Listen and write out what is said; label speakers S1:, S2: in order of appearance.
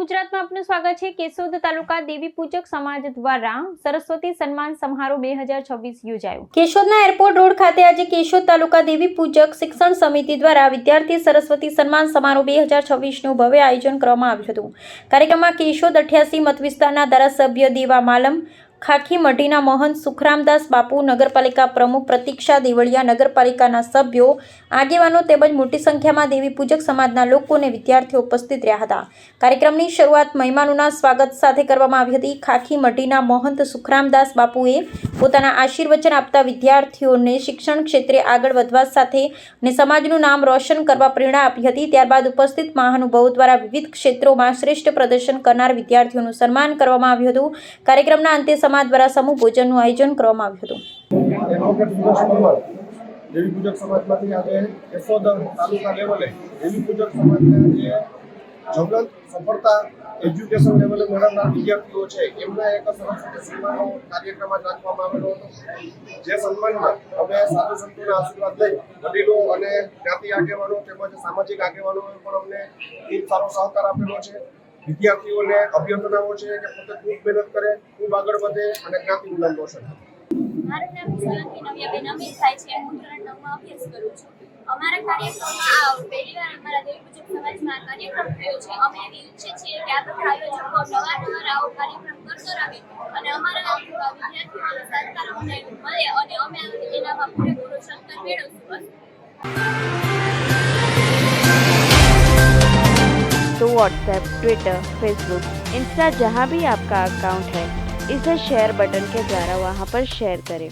S1: ગુજરાતમાં આપનું સ્વાગત છે। કેશોદ તાલુકા દેવી પૂજક સમાજ દ્વારા સરસ્વતી સન્માન સમારોહ 2026 યોજાયો। કેશોદના એરપોર્ટ રોડ ખાતે આજે કેશોદ તાલુકા દેવી પૂજક શિક્ષણ સમિતિ દ્વારા વિદ્યાર્થી સરસ્વતી સન્માન સમારોહ 2026નું ભવ્ય આયોજન કરવામાં આવ્યું હતું। કાર્યક્રમમાં કેશોદ 88 મત વિસ્તારના ધારાસભ્ય દેવા માલમ, ખાખી મઢીના મહંત સુખરામદાસ બાપુ, નગરપાલિકા પ્રમુખ પ્રતીક્ષા દેવળિયા, નગરપાલિકાના સભ્યો, આગેવાનો તેમજ મોટી સંખ્યામાં દેવી પૂજક સમાજના લોકો અને વિદ્યાર્થીઓ ઉપસ્થિત રહ્યા હતા। કાર્યક્રમની શરૂઆત મહેમાનોના સ્વાગત સાથે કરવામાં આવી હતી। ખાખી મઢીના મહંત સુખરામદાસ બાપુએ પોતાના આશીર્વચન આપતા વિદ્યાર્થીઓને શિક્ષણ ક્ષેત્રે આગળ વધવા સાથે અને સમાજનું નામ રોશન કરવા પ્રેરણા આપી હતી। ત્યારબાદ ઉપસ્થિત મહાનુભાવો દ્વારા વિવિધ ક્ષેત્રોમાં શ્રેષ્ઠ પ્રદર્શન કરનાર વિદ્યાર્થીઓનું સન્માન કરવામાં આવ્યું હતું। કાર્યક્રમના અંતે સમાજ દ્વારા સમૂહ ભોજનનું આયોજન કરવામાં આવ્યું હતું।
S2: દેવી પૂજક સમાજમાંથી આજે કેશોદ તાલુકા લેવલે દેવી પૂજક સમાજને જે જગત સફળતા એજ્યુકેશન લેવલે મેળવનાર વિદ્યાર્થીઓ છે એમના એક સરસ્વતી સન્માનનો કાર્યક્રમ રાખવામાં આવેલો હતો। જે સન્માનમાં અમે સાધુ સંતોના આશીર્વાદ લઈ વડીલો અને જ્ઞાતિ આગેવાનો તેમજ સામાજિક આગેવાનોએ પણ અમને ખૂબ સારો સહકાર આપેલો છે। વિદ્યાર્થીઓને અભ્યર્થનાઓ છે કે પોતે ખૂબ મહેનત કરે, ખૂબ આગળ વધે અને જ્ઞાતિનું નામ રોશન કરે।
S3: મારું નામ સોલંકી નવ્યાબેન અમીર થાય છે। હું ધોરણ 9માં અભ્યાસ કરું છું। અમારા કાર્યક્રમમાં પહેલીવાર અમારા દેવી પૂજક સમાજમાં કાર્યક્રમ થયો છે। અમે એવી ઈચ્છીએ છીએ કે આ બધા આયોજકો નવા આવો કાર્યક્રમ કરતો રહે અને અમારા વિદ્યાર્થીઓને સહકાર અમને મળે અને અમે એનામાં પૂરેપૂરો સહકાર મેળવશું।
S4: तो व्हाट्सएप, ट्विटर, फेसबुक, इंस्टा जहाँ भी आपका अकाउंट है, इसे शेयर बटन के द्वारा वहाँ पर शेयर करें।